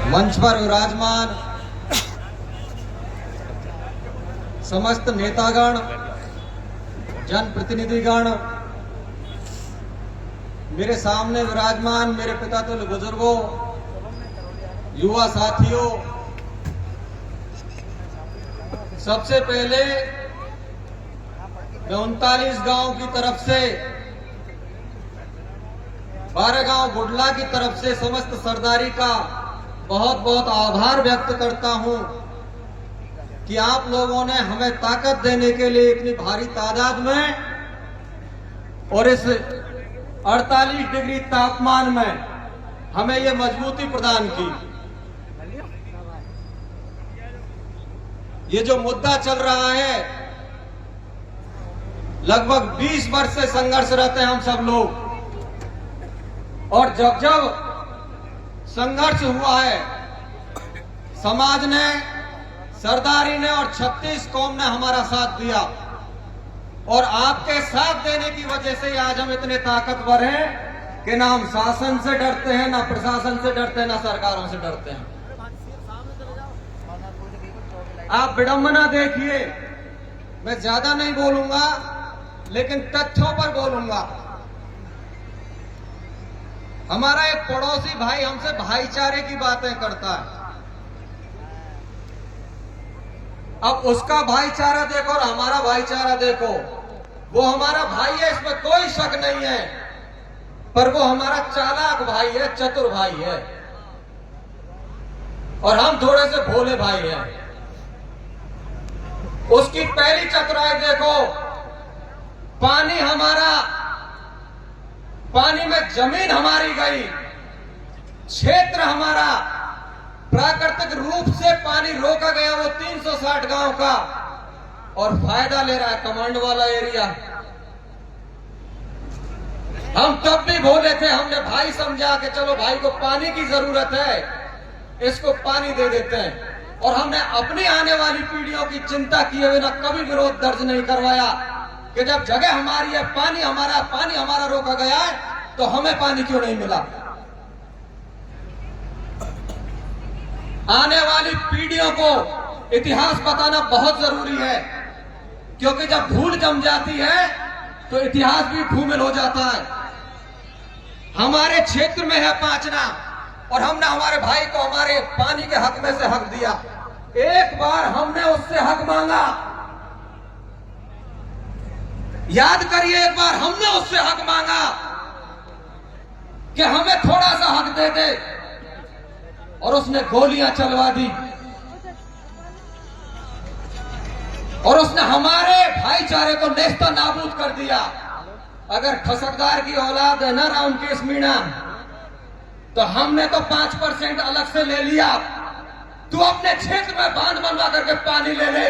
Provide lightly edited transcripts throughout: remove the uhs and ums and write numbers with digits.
मंच पर विराजमान समस्त नेतागण, जनप्रतिनिधिगण, मेरे सामने विराजमान मेरे पिता तुल्य बुजुर्गों, युवा साथियों, सबसे पहले मैं 39 गांव की तरफ से, 12 गांव बुडला की तरफ से समस्त सरदारी का बहुत बहुत आभार व्यक्त करता हूं कि आप लोगों ने हमें ताकत देने के लिए इतनी भारी तादाद में और इस 48 डिग्री तापमान में हमें यह मजबूती प्रदान की। ये जो मुद्दा चल रहा है, लगभग 20 वर्ष से संघर्षरत हैं हम सब लोग, और जब जब संघर्ष हुआ है, समाज ने, सरदारी ने और 36 कौम ने हमारा साथ दिया, और आपके साथ देने की वजह से आज हम इतने ताकतवर हैं कि ना हम शासन से डरते हैं, ना प्रशासन से डरते हैं, ना सरकारों से डरते हैं। आप विडंबना देखिए, मैं ज्यादा नहीं बोलूंगा लेकिन तथ्यों पर बोलूंगा। हमारा एक पड़ोसी भाई हमसे भाईचारे की बातें करता है। अब उसका भाईचारा देखो और हमारा भाईचारा देखो। वो हमारा भाई है, इसमें कोई शक नहीं है, पर वो हमारा चालाक भाई है, चतुर भाई है, और हम थोड़े से भोले भाई हैं। उसकी पहली चतुराई देखो, पानी हमारा, पानी में जमीन हमारी गई, क्षेत्र हमारा प्राकृतिक रूप से पानी रोका गया, वो 360 गांव का, और फायदा ले रहा है कमांड वाला एरिया। हम तब भी बोले थे, हमने भाई समझा कि चलो भाई को पानी की जरूरत है, इसको पानी दे देते हैं, और हमने अपनी आने वाली पीढ़ियों की चिंता किए बिना कभी विरोध दर्ज नहीं करवाया कि जब जगह हमारी है, पानी हमारा रोका गया है, तो हमें पानी क्यों नहीं मिला। आने वाली पीढ़ियों को इतिहास बताना बहुत जरूरी है, क्योंकि जब धूल जम जाती है तो इतिहास भी धूमिल हो जाता है। हमारे क्षेत्र में है पांचना, और हमने हमारे भाई को हमारे पानी के हक में से हक दिया। एक बार हमने उससे हक मांगा, याद करिए, एक बार हमने उससे हक मांगा कि हमें थोड़ा सा हक दे दे, और उसने गोलियां चलवा दी, और उसने हमारे भाईचारे को नेस्ता नाबूद कर दिया। अगर खसकदार की औलाद है ना रामकेश मीणा, तो हमने तो 5% अलग से ले लिया। तू अपने क्षेत्र में बांध बनवा करके पानी ले ले,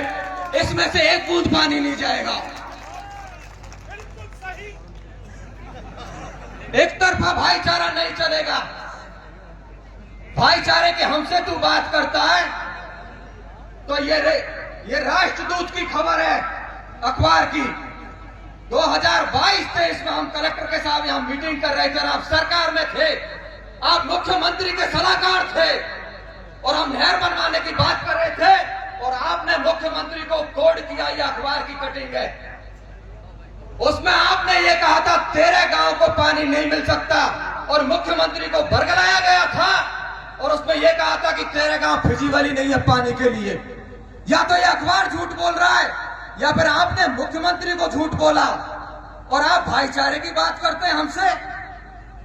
इसमें से एक बूंद पानी नहीं जाएगा। एक तरफा भाईचारा नहीं चलेगा। भाईचारे के हमसे तू बात करता है, तो ये राष्ट्रदूत की खबर है अखबार की। 2022-23 में हम कलेक्टर के साथ यहां मीटिंग कर रहे थे, आप सरकार में थे, आप मुख्यमंत्री के सलाहकार थे, और हम नहर बनवाने की बात कर रहे थे, और आपने मुख्यमंत्री को कोड किया, यह अखबार की कटिंग है। उसमें आपने ये कहा था तेरे गांव को पानी नहीं मिल सकता, और मुख्यमंत्री को बरगलाया गया था, और उसमें यह कहा था कि तेरे गांव फिजीवली नहीं है पानी के लिए। या तो यह अखबार झूठ बोल रहा है, या फिर आपने मुख्यमंत्री को झूठ बोला, और आप भाईचारे की बात करते हैं हमसे।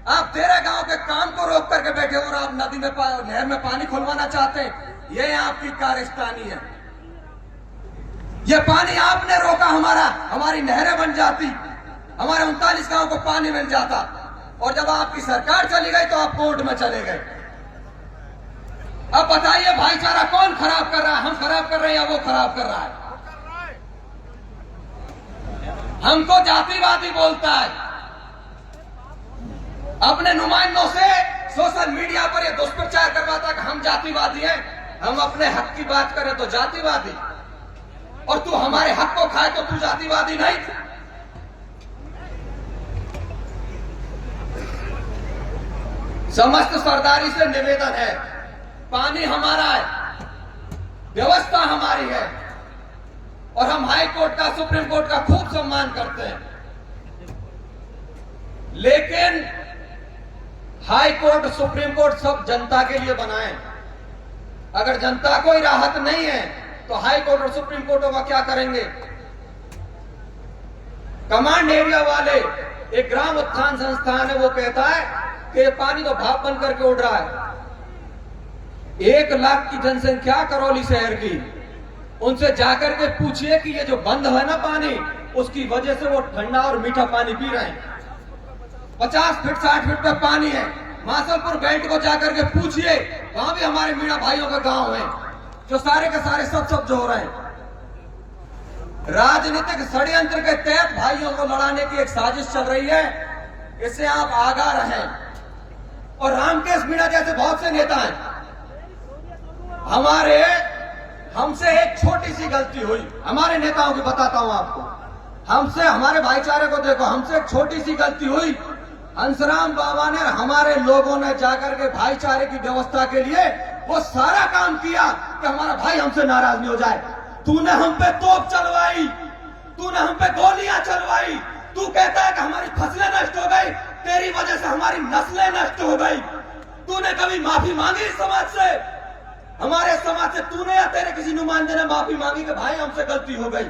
आप तेरे गांव के काम को रोक करके बैठे हो, और आप नदी में नहर में पानी खुलवाना चाहते हैं। यह आपकी कारस्तानी है। ये पानी आपने रोका, हमारी नहरें बन जाती, हमारे 39 गांव को पानी मिल जाता, और जब आपकी सरकार चली गई तो आप कोर्ट में चले गए। अब बताइए भाईचारा कौन खराब कर रहा है, हम खराब कर रहे हैं या वो खराब कर रहा है? हमको जातिवादी बोलता है, अपने नुमाइंदों से सोशल मीडिया पर ये दुष्प्रचार करवाता कि हम जातिवादी हैं। हम अपने हक की बात करें तो जातिवादी, और तू हमारे हक को खाए तो तू जातिवादी नहीं। समस्त सरदारी से निवेदन है पानी हमारा है, व्यवस्था हमारी है और हम हाई कोर्ट का, सुप्रीम कोर्ट का खूब सम्मान करते हैं। लेकिन हाई कोर्ट, सुप्रीम कोर्ट सब जनता के लिए बनाए। अगर जनता को ही राहत नहीं है तो हाई कोर्ट और सुप्रीम कोर्टों का क्या करेंगे? कमांड एरिया वाले, एक ग्राम उत्थान संस्थान है, वो कहता है कि ये पानी तो भाप बन करके उड़ रहा है। 1 लाख की जनसंख्या करौली शहर की, उनसे जाकर के पूछिए कि ये जो बंद है ना पानी, उसकी वजह से वो ठंडा और मीठा पानी पी रहे हैं। 50 फीट 60 फीट पे पानी है। मासलपुर बेल्ट को जाकर के पूछिए, वहां भी हमारे मीणा भाइयों का गांव है, जो सारे के सारे सब जो हो रहे हैं। राजनीतिक षड्यंत्र के तहत भाइयों को लड़ाने की एक साजिश चल रही है, इससे आप आगाह रहें। और रामकेश मीणा जैसे बहुत से नेता हैं, हमसे एक छोटी सी गलती हुई, हमारे नेताओं की बताता हूं आपको। हमसे, हमारे भाईचारे को देखो, हमसे एक छोटी सी गलती हुई। हंसराम बाबा ने, हमारे लोगों ने जाकर के भाईचारे की व्यवस्था के लिए वो सारा काम किया कि हमारा भाई हमसे नाराज नहीं हो जाए। तूने हम पे तोप चलवाई, तूने हम पे गोलियां चलवाई, तू कहता है कि हमारी फसलें नष्ट हो गई, तेरी वजह से हमारी नस्लें नष्ट हो गई। तूने कभी माफी मांगी इस समाज से? हमारे समाज से तूने या तेरे किसी नुमाइंदे ने माफी मांगी कि भाई हमसे गलती हो गई?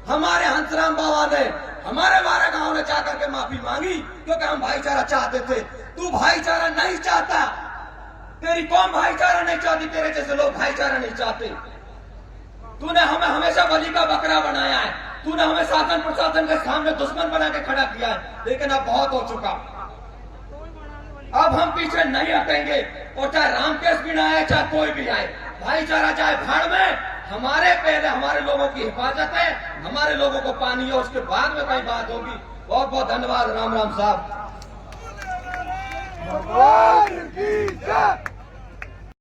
हमारे हंसराम बाबा ने, हमारे 12 गांव ने जाकर के माफी मांगी क्योंकि हम भाईचारा चाहते थे। तू भाईचारा नहीं चाहता, तेरी कौम भाईचारा नहीं चाहती, तेरे जैसे लोग भाईचारा नहीं चाहते। तूने हमें हमेशा बलि का बकरा बनाया है, तूने हमें शासन प्रशासन के सामने दुश्मन बना के खड़ा किया है। लेकिन अब बहुत हो चुका, अब हम पीछे नहीं हटेंगे। और चाहे रामकेश मीणा आए, चाहे कोई भी आए, भाईचारा चाहे भाड़ में, हमारे पहले हमारे लोगों की हिफाजत है, हमारे लोगों को पानी है, उसके बाद में कहीं बात होगी। बहुत बहुत धन्यवाद। राम राम साहब।